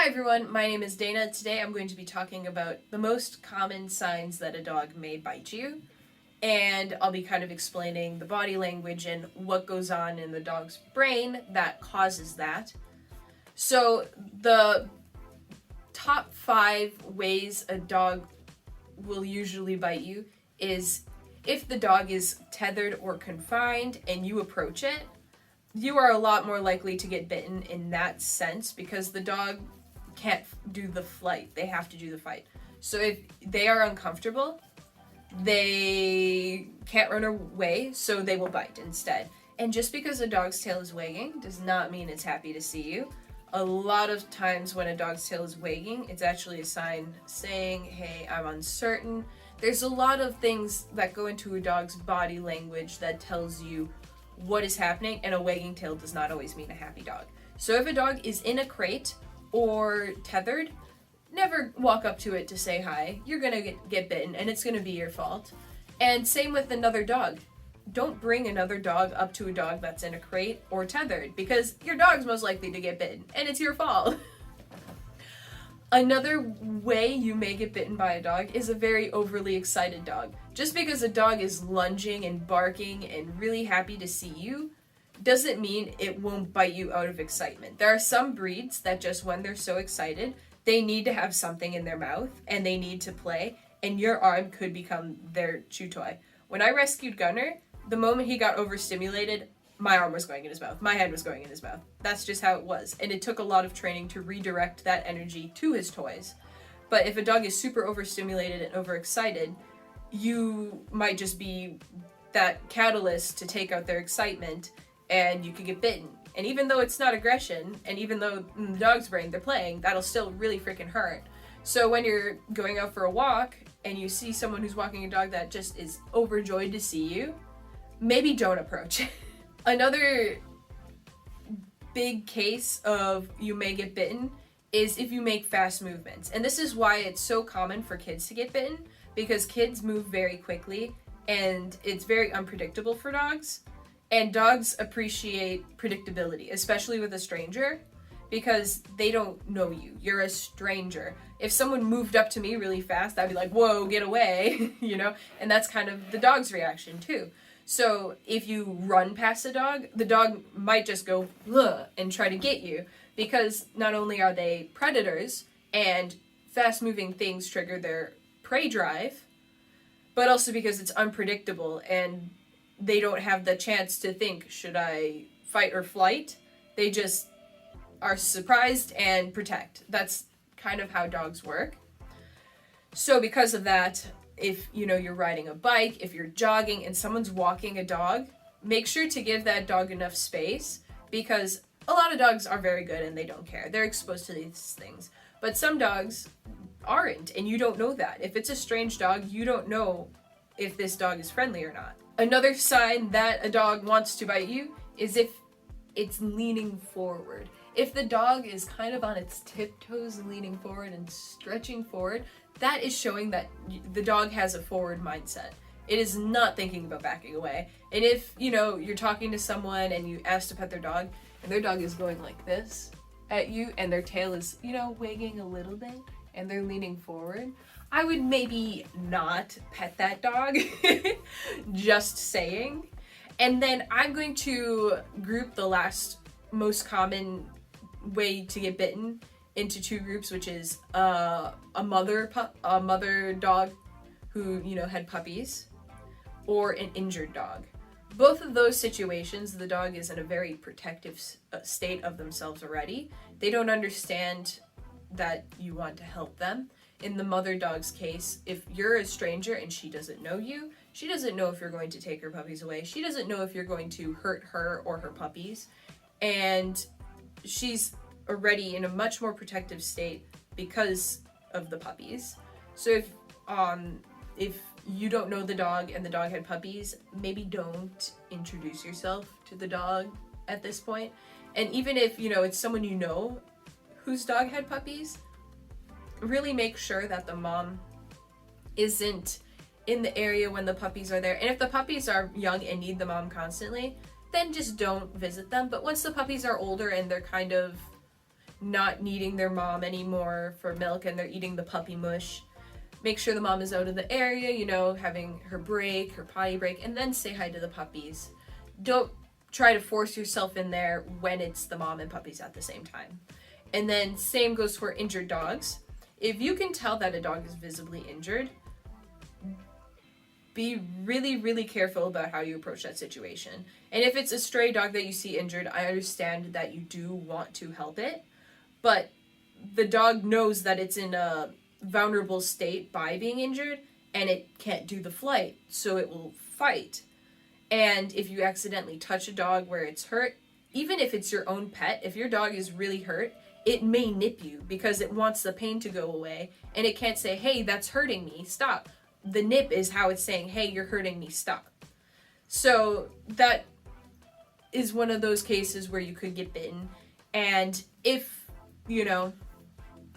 Hi everyone, my name is Dana. Today I'm going to be talking about the most common signs that a dog may bite you, and I'll be kind of explaining the body language and what goes on in the dog's brain that causes that. So the top 5 ways a dog will usually bite you is if the dog is tethered or confined and you approach it, you are a lot more likely to get bitten in that sense because the dog can't do the flight. They have to do the fight. So if they are uncomfortable, they can't run away, so they will bite instead. And just because a dog's tail is wagging does not mean it's happy to see you. A lot of times when a dog's tail is wagging, it's actually a sign saying, hey, I'm uncertain. There's a lot of things that go into a dog's body language that tells you what is happening, and a wagging tail does not always mean a happy dog. So if a dog is in a crate or tethered, never walk up to it to say hi. You're gonna get bitten and it's gonna be your fault. And same with another dog. Don't bring another dog up to a dog that's in a crate or tethered because your dog's most likely to get bitten and it's your fault. Another way you may get bitten by a dog is a very overly excited dog. Just because a dog is lunging and barking and really happy to see you doesn't mean it won't bite you out of excitement. There are some breeds that just when they're so excited, they need to have something in their mouth and they need to play, and your arm could become their chew toy. When I rescued Gunner, the moment he got overstimulated, my arm was going in his mouth. My head was going in his mouth. That's just how it was. And it took a lot of training to redirect that energy to his toys. But if a dog is super overstimulated and overexcited, you might just be that catalyst to take out their excitement and you could get bitten. And even though it's not aggression, and even though in the dog's brain they're playing, that'll still really freaking hurt. So when you're going out for a walk and you see someone who's walking a dog that just is overjoyed to see you, maybe don't approach. Another big case of you may get bitten is if you make fast movements. And this is why it's so common for kids to get bitten, because kids move very quickly and it's very unpredictable for dogs. And dogs appreciate predictability, especially with a stranger, because they don't know you. You're a stranger. If someone moved up to me really fast, I'd be like, whoa, get away, you know? And that's kind of the dog's reaction too. So if you run past a dog, the dog might just go ugh, and try to get you, because not only are they predators and fast-moving things trigger their prey drive, but also because it's unpredictable and they don't have the chance to think, should I fight or flight? They just are surprised and protect. That's kind of how dogs work. So because of that, if you're riding a bike, if you're jogging and someone's walking a dog, make sure to give that dog enough space, because a lot of dogs are very good and they don't care. They're exposed to these things. But some dogs aren't, and you don't know that. If it's a strange dog, you don't know if this dog is friendly or not. Another sign that a dog wants to bite you is if it's leaning forward. If the dog is kind of on its tiptoes and leaning forward and stretching forward, that is showing that the dog has a forward mindset. It is not thinking about backing away. And if, you're talking to someone and you ask to pet their dog, and their dog is going like this at you, and their tail is, wagging a little bit, and they're leaning forward, I would maybe not pet that dog. Just saying. And then I'm going to group the last most common way to get bitten into 2 groups, which is a mother dog who had puppies, or an injured dog. Both of those situations, the dog is in a very protective state of themselves already. They don't understand that you want to help them. In the mother dog's case, if you're a stranger and she doesn't know you, she doesn't know if you're going to take her puppies away. She doesn't know if you're going to hurt her or her puppies. And she's already in a much more protective state because of the puppies. So if you don't know the dog and the dog had puppies, maybe don't introduce yourself to the dog at this point. And even if, it's someone whose dog had puppies, really make sure that the mom isn't in the area when the puppies are there. And if the puppies are young and need the mom constantly, then just don't visit them. But once the puppies are older and they're kind of not needing their mom anymore for milk and they're eating the puppy mush, make sure the mom is out of the area, you know, having her break, her potty break, and then say hi to the puppies. Don't try to force yourself in there when it's the mom and puppies at the same time. And then same goes for injured dogs. If you can tell that a dog is visibly injured, be really, really careful about how you approach that situation. And if it's a stray dog that you see injured, I understand that you do want to help it, but the dog knows that it's in a vulnerable state by being injured and it can't do the flight, so it will fight. And if you accidentally touch a dog where it's hurt, even if it's your own pet, if your dog is really hurt, it may nip you because it wants the pain to go away, and it can't say, hey, that's hurting me, stop. The nip is how it's saying, hey, you're hurting me, stop. So that is one of those cases where you could get bitten. And if, you know,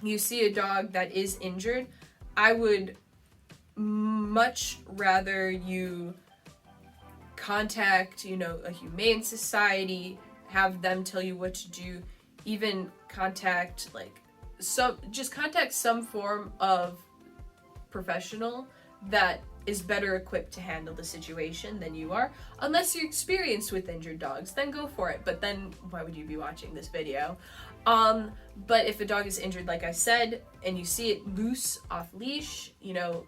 you see a dog that is injured, I would much rather you contact, you know, a humane society, have them tell you what to do, even contact contact some form of professional that is better equipped to handle the situation than you are. Unless you're experienced with injured dogs, then go for it. But then why would you be watching this video? But if a dog is injured, like I said, and you see it loose off leash, you know,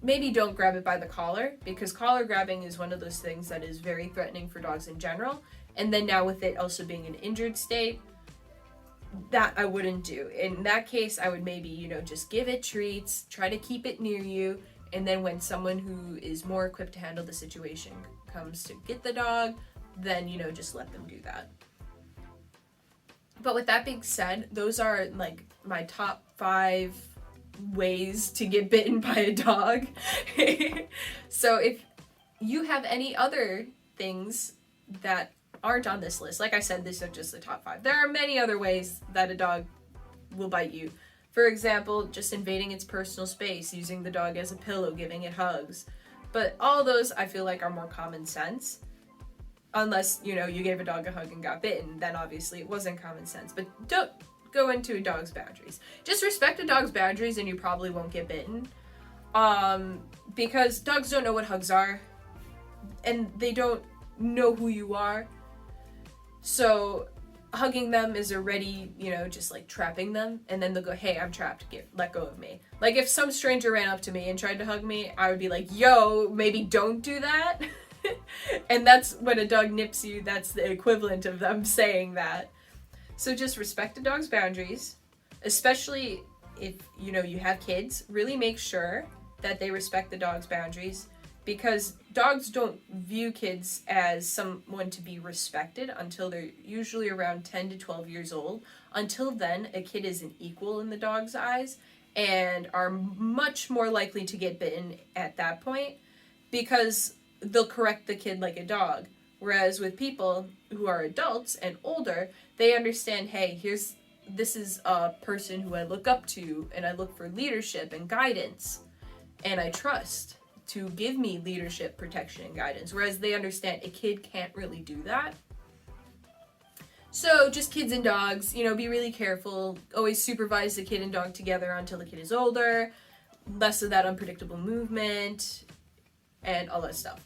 maybe don't grab it by the collar, because collar grabbing is one of those things that is very threatening for dogs in general. And then now with it also being an injured state, that I wouldn't do. In that case, I would maybe, you know, just give it treats, try to keep it near you, and then when someone who is more equipped to handle the situation comes to get the dog, then, you know, just let them do that. But with that being said, those are like my top 5 ways to get bitten by a dog. So if you have any other things that aren't on this list, like I said, these are just the top 5. There are many other ways that a dog will bite you. For example, just invading its personal space, using the dog as a pillow, giving it hugs. But all those I feel like are more common sense. Unless, you know, you gave a dog a hug and got bitten, then obviously it wasn't common sense. But don't go into a dog's boundaries. Just respect a dog's boundaries and you probably won't get bitten. Because dogs don't know what hugs are. And they don't know who you are. So hugging them is already, you know, just like trapping them, and then they'll go, hey, I'm trapped, let go of me. Like if some stranger ran up to me and tried to hug me, I would be like, yo, maybe don't do that. And that's when a dog nips you, that's the equivalent of them saying that. So just respect a dog's boundaries, especially if, you know, you have kids. Really make sure that they respect the dog's boundaries, because dogs don't view kids as someone to be respected until they're usually around 10 to 12 years old. Until then, a kid is an equal in the dog's eyes and are much more likely to get bitten at that point, because they'll correct the kid like a dog. Whereas with people who are adults and older, they understand, hey, this is a person who I look up to, and I look for leadership and guidance, and I trust to give me leadership, protection, and guidance. Whereas they understand a kid can't really do that. So just kids and dogs, you know, be really careful. Always supervise the kid and dog together until the kid is older. Less of that unpredictable movement and all that stuff.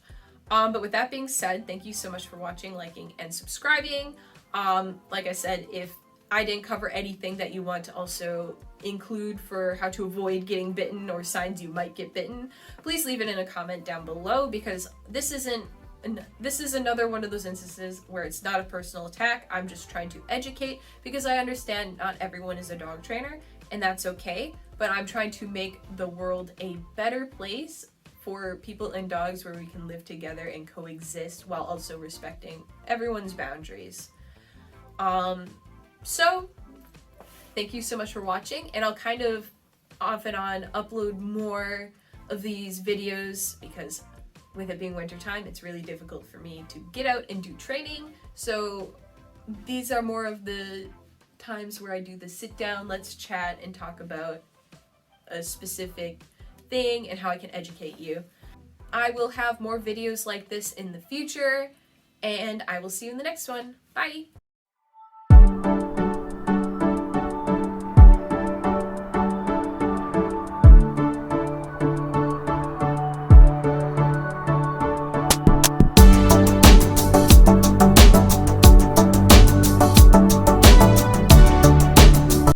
But with that being said, thank you so much for watching, liking, and subscribing. Like I said, if I didn't cover anything that you want to also include for how to avoid getting bitten or signs you might get bitten, please leave it in a comment down below, because this is another one of those instances where it's not a personal attack. I'm just trying to educate, because I understand not everyone is a dog trainer, and that's okay, but I'm trying to make the world a better place for people and dogs, where we can live together and coexist while also respecting everyone's boundaries. So thank you so much for watching, and I'll kind of off and on upload more of these videos, because with it being wintertime, it's really difficult for me to get out and do training. So these are more of the times where I do the sit down, let's chat and talk about a specific thing and how I can educate you. I will have more videos like this in the future, and I will see you in the next one. Bye!